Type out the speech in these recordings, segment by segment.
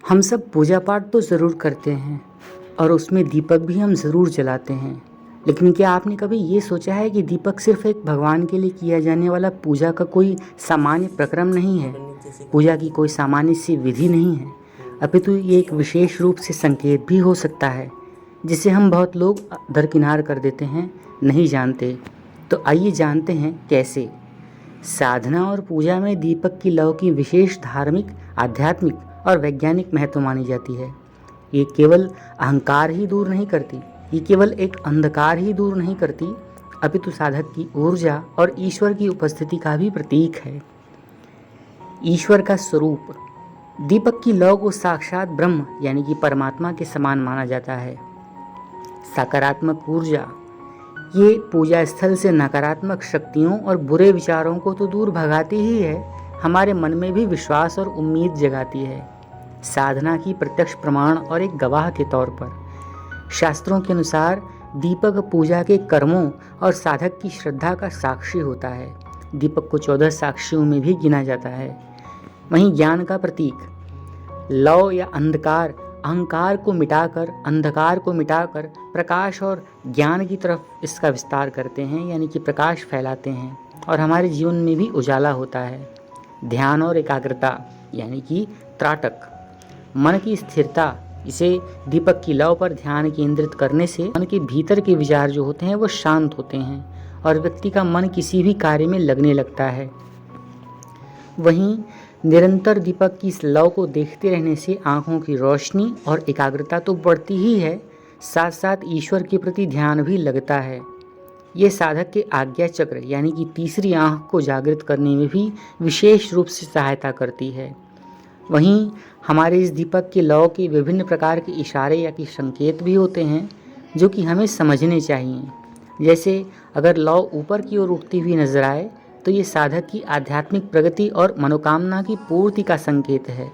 हम सब पूजा पाठ तो ज़रूर करते हैं और उसमें दीपक भी हम ज़रूर जलाते हैं, लेकिन क्या आपने कभी ये सोचा है कि दीपक सिर्फ एक भगवान के लिए किया जाने वाला पूजा का कोई सामान्य प्रक्रम नहीं है, पूजा की कोई सामान्य सी विधि नहीं है, अपितु ये एक विशेष रूप से संकेत भी हो सकता है जिसे हम बहुत लोग दरकिनार कर देते हैं, नहीं जानते। तो आइए जानते हैं कैसे। साधना और पूजा में दीपक की लौ की विशेष धार्मिक, आध्यात्मिक और वैज्ञानिक महत्व मानी जाती है। ये केवल अहंकार ही दूर नहीं करती, ये केवल एक अंधकार ही दूर नहीं करती, अपितु साधक की ऊर्जा और ईश्वर की उपस्थिति का भी प्रतीक है। ईश्वर का स्वरूप। दीपक की लौ को साक्षात ब्रह्म यानी कि परमात्मा के समान माना जाता है। सकारात्मक ऊर्जा। ये पूजा स्थल से नकारात्मक शक्तियों और बुरे विचारों को तो दूर भगाती ही है, हमारे मन में भी विश्वास और उम्मीद जगाती है। साधना की प्रत्यक्ष प्रमाण और एक गवाह के तौर पर। शास्त्रों के अनुसार दीपक पूजा के कर्मों और साधक की श्रद्धा का साक्षी होता है। दीपक को 14 साक्षियों में भी गिना जाता है। वहीं ज्ञान का प्रतीक। लौ या अंधकार अहंकार को मिटाकर, अंधकार को मिटाकर प्रकाश और ज्ञान की तरफ इसका विस्तार करते हैं, यानी कि प्रकाश फैलाते हैं और हमारे जीवन में भी उजाला होता है। ध्यान और एकाग्रता यानी कि त्राटक। मन की स्थिरता। इसे दीपक की लौ पर ध्यान केंद्रित करने से मन के भीतर के विचार जो होते हैं वो शांत होते हैं और व्यक्ति का मन किसी भी कार्य में लगने लगता है। वहीं निरंतर दीपक की इस लौ को देखते रहने से आँखों की रोशनी और एकाग्रता तो बढ़ती ही है, साथ साथ ईश्वर के प्रति ध्यान भी लगता है। ये साधक के आज्ञा चक्र यानी कि तीसरी आँख को जागृत करने में भी विशेष रूप से सहायता करती है। वहीं हमारे इस दीपक के लौ के विभिन्न प्रकार के इशारे या कि संकेत भी होते हैं जो कि हमें समझने चाहिए। जैसे अगर लौ ऊपर की ओर उठती हुई नजर आए तो ये साधक की आध्यात्मिक प्रगति और मनोकामना की पूर्ति का संकेत है।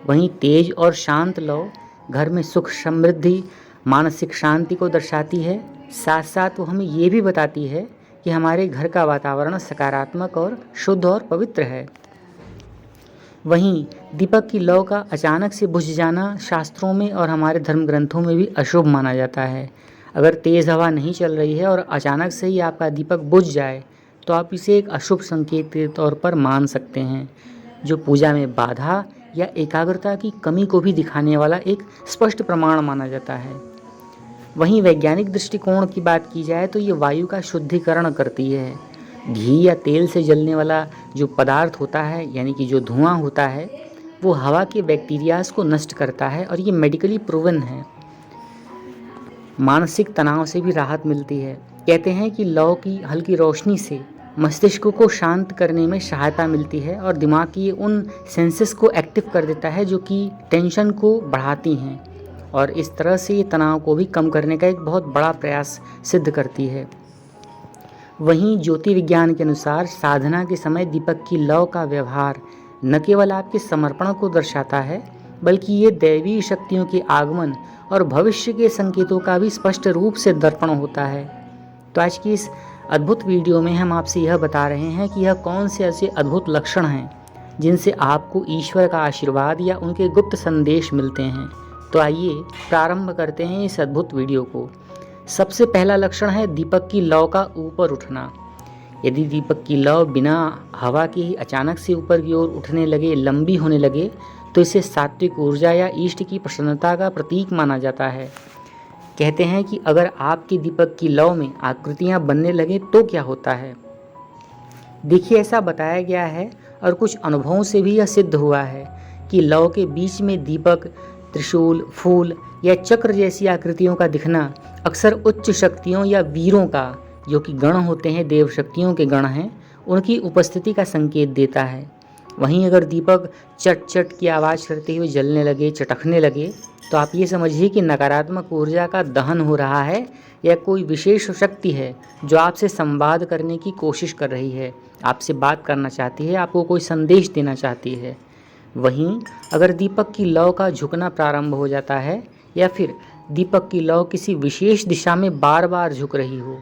वहीं तेज और शांत लौ घर में सुख, समृद्धि, मानसिक शांति को दर्शाती है। साथ साथ वो हमें ये भी बताती है कि हमारे घर का वातावरण सकारात्मक और शुद्ध और पवित्र है। वहीं दीपक की लौ का अचानक से बुझ जाना शास्त्रों में और हमारे धर्म ग्रंथों में भी अशुभ माना जाता है। अगर तेज़ हवा नहीं चल रही है और अचानक से ही आपका दीपक बुझ जाए तो आप इसे एक अशुभ संकेत के तौर पर मान सकते हैं, जो पूजा में बाधा या एकाग्रता की कमी को भी दिखाने वाला एक स्पष्ट प्रमाण माना जाता है। वहीं वैज्ञानिक दृष्टिकोण की बात की जाए तो ये वायु का शुद्धिकरण करती है। घी या तेल से जलने वाला जो पदार्थ होता है यानी कि जो धुआं होता है वो हवा के बैक्टीरियाज को नष्ट करता है और ये मेडिकली प्रूवन है। मानसिक तनाव से भी राहत मिलती है। कहते हैं कि लौ की हल्की रोशनी से मस्तिष्क को शांत करने में सहायता मिलती है और दिमाग की उन सेंसेस को एक्टिव कर देता है जो कि टेंशन को बढ़ाती हैं और इस तरह से ये तनाव को भी कम करने का एक बहुत बड़ा प्रयास सिद्ध करती है। वहीं ज्योति विज्ञान के अनुसार साधना के समय दीपक की लौ का व्यवहार न केवल आपके समर्पण को दर्शाता है बल्कि ये दैवीय शक्तियों के आगमन और भविष्य के संकेतों का भी स्पष्ट रूप से दर्पण होता है। तो आज की इस अद्भुत वीडियो में हम आपसे यह बता रहे हैं कि यह कौन से ऐसे अद्भुत लक्षण हैं जिनसे आपको ईश्वर का आशीर्वाद या उनके गुप्त संदेश मिलते हैं। तो आइए प्रारंभ करते हैं इस अद्भुत वीडियो को। सबसे पहला लक्षण है दीपक की लौ का ऊपर उठना। यदि दीपक की लौ बिना हवा के ही अचानक से ऊपर की ओर उठने लगे, लंबी होने लगे, तो इसे सात्विक ऊर्जा या इष्ट की प्रसन्नता का प्रतीक माना जाता है। कहते हैं कि अगर आपके दीपक की लौ में आकृतियां बनने लगे तो क्या होता है। देखिए, ऐसा बताया गया है और कुछ अनुभवों से भी यह सिद्ध हुआ है कि लौ के बीच में दीपक, त्रिशूल, फूल या चक्र जैसी आकृतियों का दिखना अक्सर उच्च शक्तियों या वीरों का, जो कि गण होते हैं, देव शक्तियों के गण हैं, उनकी उपस्थिति का संकेत देता है। वहीं अगर दीपक चट चट की आवाज़ करते हुए जलने लगे, चटकने लगे, तो आप ये समझिए कि नकारात्मक ऊर्जा का दहन हो रहा है या कोई विशेष शक्ति है जो आपसे संवाद करने की कोशिश कर रही है, आपसे बात करना चाहती है, आपको कोई संदेश देना चाहती है। वहीं अगर दीपक की लौ का झुकना प्रारंभ हो जाता है या फिर दीपक की लौ किसी विशेष दिशा में बार बार झुक रही हो,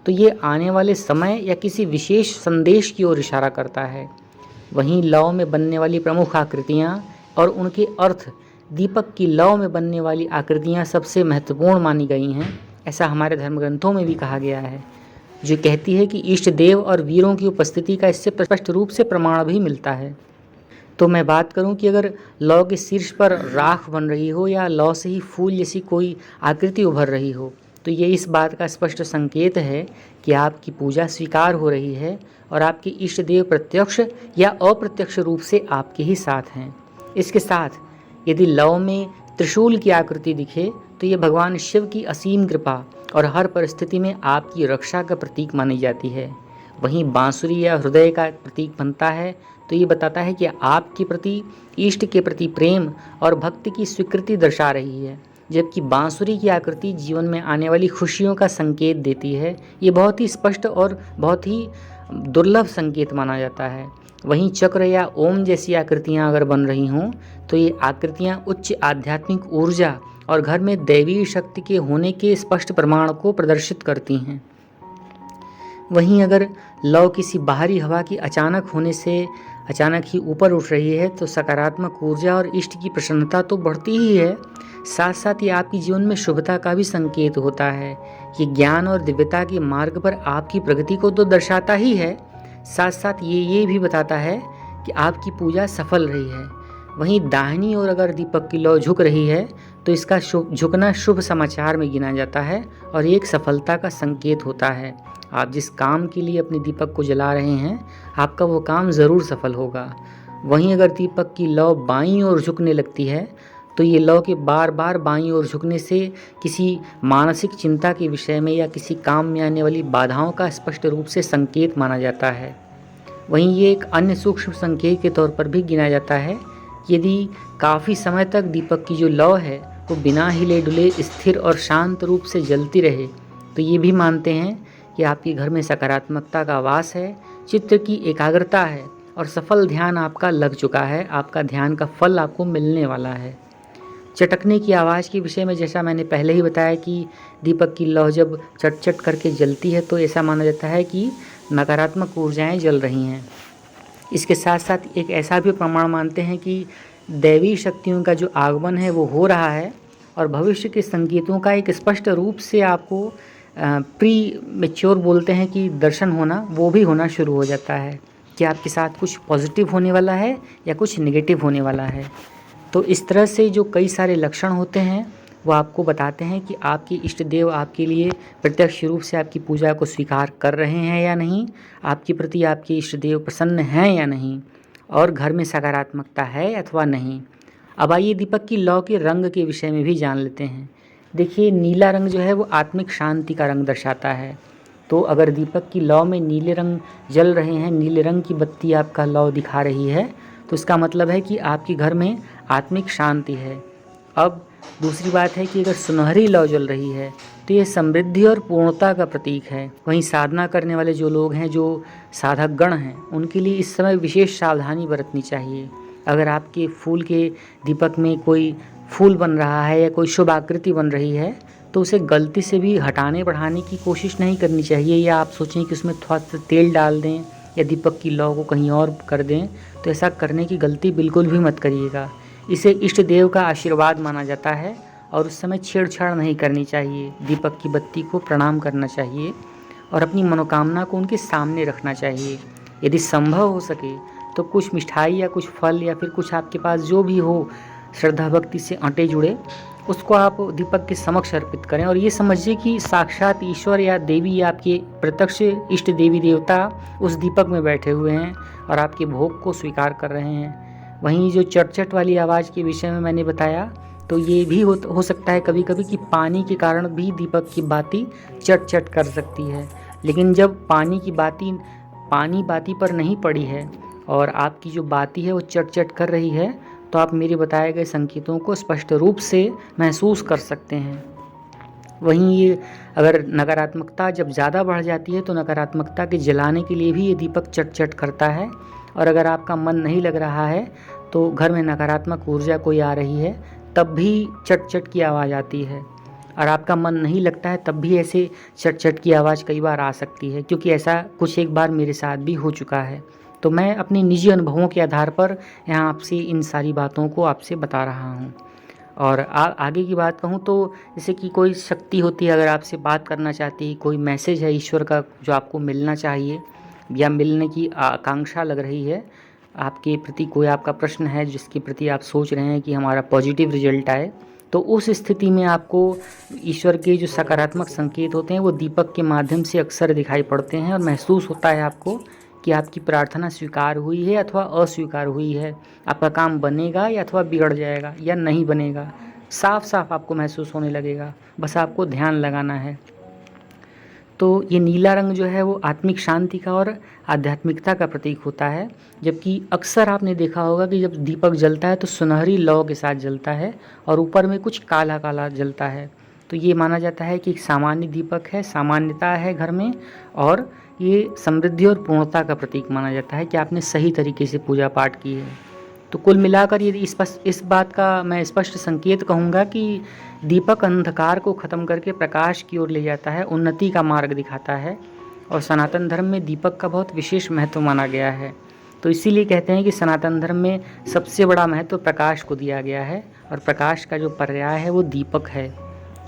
तो ये आने वाले समय या किसी विशेष संदेश की ओर इशारा करता है। वहीं लौ में बनने वाली प्रमुख आकृतियाँ और उनके अर्थ दीपक की लौ में बनने वाली आकृतियाँ सबसे महत्वपूर्ण मानी गई हैं। ऐसा हमारे धर्म ग्रंथों में भी कहा गया है, जो कहती है कि इष्ट देव और वीरों की उपस्थिति का इससे स्पष्ट रूप से प्रमाण भी मिलता है। तो मैं बात करूं कि अगर लौ के शीर्ष पर राख बन रही हो या लौ से ही फूल जैसी कोई आकृति उभर रही हो, तो ये इस बात का स्पष्ट संकेत है कि आपकी पूजा स्वीकार हो रही है और आपके इष्ट देव प्रत्यक्ष या अप्रत्यक्ष रूप से आपके ही साथ हैं। इसके साथ यदि लौ में त्रिशूल की आकृति दिखे तो ये भगवान शिव की असीम कृपा और हर परिस्थिति में आपकी रक्षा का प्रतीक मानी जाती है। वहीं बांसुरी या हृदय का प्रतीक बनता है तो ये बताता है कि आपके प्रति, इष्ट के प्रति प्रेम और भक्ति की स्वीकृति दर्शा रही है, जबकि बांसुरी की आकृति जीवन में आने वाली खुशियों का संकेत देती है। ये बहुत ही स्पष्ट और बहुत ही दुर्लभ संकेत माना जाता है। वहीं चक्र या ओम जैसी आकृतियाँ अगर बन रही हों तो ये आकृतियाँ उच्च आध्यात्मिक ऊर्जा और घर में दैवीय शक्ति के होने के स्पष्ट प्रमाण को प्रदर्शित करती हैं। वहीं अगर लौ किसी बाहरी हवा की अचानक होने से अचानक ही ऊपर उठ रही है तो सकारात्मक ऊर्जा और इष्ट की प्रसन्नता तो बढ़ती ही है, साथ साथ ये आपके जीवन में शुभता का भी संकेत होता है। ये ज्ञान और दिव्यता के मार्ग पर आपकी प्रगति को तो दर्शाता ही है, साथ साथ ये भी बताता है कि आपकी पूजा सफल रही है। वहीं दाहिनी ओर अगर दीपक की लौ झुक रही है तो इसका झुकना शुभ समाचार में गिना जाता है और ये एक सफलता का संकेत होता है। आप जिस काम के लिए अपने दीपक को जला रहे हैं, आपका वो काम ज़रूर सफल होगा। वहीं अगर दीपक की लौ बाईं ओर झुकने लगती है तो ये लौ के बार बार बाईं ओर झुकने से किसी मानसिक चिंता के विषय में या किसी काम में आने वाली बाधाओं का स्पष्ट रूप से संकेत माना जाता है। वहीं ये एक अन्य सूक्ष्म संकेत के तौर पर भी गिना जाता है। यदि काफ़ी समय तक दीपक की जो लौ है वो बिना हिले डुले स्थिर और शांत रूप से जलती रहे तो ये भी मानते हैं कि आपके घर में सकारात्मकता का वास है, चित्त की एकाग्रता है और सफल ध्यान आपका लग चुका है। आपका ध्यान का फल आपको मिलने वाला है। चटकने की आवाज़ के विषय में जैसा मैंने पहले ही बताया कि दीपक की लौ जब चट चट करके जलती है तो ऐसा माना जाता है कि नकारात्मक ऊर्जाएं जल रही हैं। इसके साथ साथ एक ऐसा भी प्रमाण मानते हैं कि दैवी शक्तियों का जो आगमन है वो हो रहा है और भविष्य के संकेतों का एक स्पष्ट रूप से आपको प्री मैच्योर बोलते हैं कि दर्शन होना, वो भी होना शुरू हो जाता है कि आपके साथ कुछ पॉजिटिव होने वाला है या कुछ नेगेटिव होने वाला है। तो इस तरह से जो कई सारे लक्षण होते हैं वो आपको बताते हैं कि आपके इष्ट देव आपके लिए प्रत्यक्ष रूप से आपकी पूजा को स्वीकार कर रहे हैं या नहीं, आपके प्रति आपके इष्ट देव प्रसन्न हैं या नहीं, और घर में सकारात्मकता है अथवा नहीं। अब आइए दीपक की लौ के रंग के विषय में भी जान लेते हैं। देखिए, नीला रंग जो है वो आत्मिक शांति का रंग दर्शाता है। तो अगर दीपक की लौ में नीले रंग जल रहे हैं, नीले रंग की बत्ती आपका लौ दिखा रही है, तो इसका मतलब है कि आपके घर में आत्मिक शांति है। अब दूसरी बात है कि अगर सुनहरी लौ जल रही है तो ये समृद्धि और पूर्णता का प्रतीक है। वहीं साधना करने वाले जो लोग हैं, जो साधक गण हैं, उनके लिए इस समय विशेष सावधानी बरतनी चाहिए। अगर आपके फूल के दीपक में कोई फूल बन रहा है या कोई शुभ आकृति बन रही है तो उसे गलती से भी हटाने बढ़ाने की कोशिश नहीं करनी चाहिए, या आप सोचें कि उसमें थोड़ा सा तेल डाल दें या दीपक की लौ को कहीं और कर दें, तो ऐसा करने की गलती बिल्कुल भी मत करिएगा। इसे इष्ट देव का आशीर्वाद माना जाता है और उस समय छेड़छाड़ नहीं करनी चाहिए। दीपक की बत्ती को प्रणाम करना चाहिए और अपनी मनोकामना को उनके सामने रखना चाहिए। यदि संभव हो सके तो कुछ मिठाई या कुछ फल या फिर कुछ आपके पास जो भी हो श्रद्धा भक्ति से आटे जुड़े, उसको आप दीपक के समक्ष अर्पित करें और ये समझिए कि साक्षात ईश्वर या देवी या आपके प्रत्यक्ष इष्ट देवी देवता उस दीपक में बैठे हुए हैं और आपके भोग को स्वीकार कर रहे हैं। वहीं जो चटचट वाली आवाज़ के विषय में मैंने बताया, तो ये भी हो सकता है कभी कभी कि पानी के कारण भी दीपक की बाती चट चट कर सकती है। लेकिन जब पानी बाती पर नहीं पड़ी है और आपकी जो बाती है वो चट चट कर रही है, तो आप मेरे बताए गए संकेतों को स्पष्ट रूप से महसूस कर सकते हैं। वहीं ये अगर नकारात्मकता जब ज़्यादा बढ़ जाती है तो नकारात्मकता के जलाने के लिए भी ये दीपक चट चट करता है। और अगर आपका मन नहीं लग रहा है तो घर में नकारात्मक ऊर्जा कोई आ रही है तब भी चट चट की आवाज़ आती है, और आपका मन नहीं लगता है तब भी ऐसे चट चट की आवाज़ कई बार आ सकती है, क्योंकि ऐसा कुछ एक बार मेरे साथ भी हो चुका है। तो मैं अपने निजी अनुभवों के आधार पर यहाँ आपसे इन सारी बातों को आपसे बता रहा हूँ। और आगे की बात कहूँ तो जैसे कि कोई शक्ति होती है, अगर आपसे बात करना चाहती है, कोई मैसेज है ईश्वर का जो आपको मिलना चाहिए या मिलने की आकांक्षा लग रही है, आपके प्रति कोई आपका प्रश्न है जिसके प्रति आप सोच रहे हैं कि हमारा पॉजिटिव रिजल्ट आए, तो उस स्थिति में आपको ईश्वर के जो सकारात्मक संकेत होते हैं वो दीपक के माध्यम से अक्सर दिखाई पड़ते हैं और महसूस होता है आपको कि आपकी प्रार्थना स्वीकार हुई है अथवा अस्वीकार हुई है, आपका काम बनेगा या अथवा बिगड़ जाएगा या नहीं बनेगा, साफ साफ आपको महसूस होने लगेगा, बस आपको ध्यान लगाना है। तो ये नीला रंग जो है वो आत्मिक शांति का और आध्यात्मिकता का प्रतीक होता है, जबकि अक्सर आपने देखा होगा कि जब दीपक जलता है तो सुनहरी लौ के साथ जलता है और ऊपर में कुछ काला काला जलता है। तो ये माना जाता है कि एक सामान्य दीपक है, सामान्यता है घर में, और ये समृद्धि और पूर्णता का प्रतीक माना जाता है कि आपने सही तरीके से पूजा पाठ की है। तो कुल मिलाकर ये इस बात का मैं स्पष्ट संकेत कहूँगा कि दीपक अंधकार को ख़त्म करके प्रकाश की ओर ले जाता है, उन्नति का मार्ग दिखाता है, और सनातन धर्म में दीपक का बहुत विशेष महत्व माना गया है। तो इसीलिए कहते हैं कि सनातन धर्म में सबसे बड़ा महत्व प्रकाश को दिया गया है, और प्रकाश का जो पर्याय है वो दीपक है।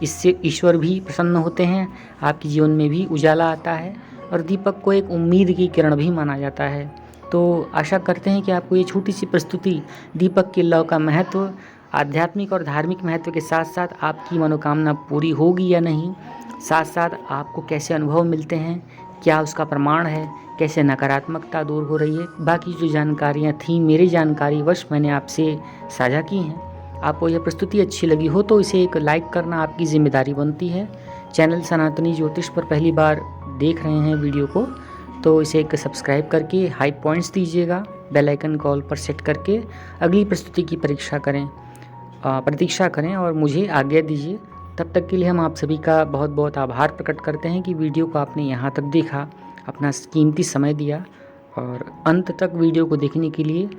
इससे ईश्वर भी प्रसन्न होते हैं, आपके जीवन में भी उजाला आता है, और दीपक को एक उम्मीद की किरण भी माना जाता है। तो आशा करते हैं कि आपको ये छोटी सी प्रस्तुति दीपक के लौ का महत्व, आध्यात्मिक और धार्मिक महत्व के साथ साथ आपकी मनोकामना पूरी होगी या नहीं, साथ साथ आपको कैसे अनुभव मिलते हैं, क्या उसका प्रमाण है, कैसे नकारात्मकता दूर हो रही है, बाकी जो जानकारियाँ थीं मेरी जानकारी वश मैंने आपसे साझा की हैं। आपको यह प्रस्तुति अच्छी लगी हो तो इसे एक लाइक करना आपकी जिम्मेदारी बनती है। चैनल सनातनी ज्योतिष पर पहली बार देख रहे हैं वीडियो को तो इसे एक सब्सक्राइब करके हाई पॉइंट्स दीजिएगा, बेल आइकन कॉल पर सेट करके अगली प्रस्तुति की प्रतीक्षा करें और मुझे आज्ञा दीजिए। तब तक के लिए हम आप सभी का बहुत बहुत आभार प्रकट करते हैं कि वीडियो को आपने यहाँ तक देखा, अपना कीमती समय दिया, और अंत तक वीडियो को देखने के लिए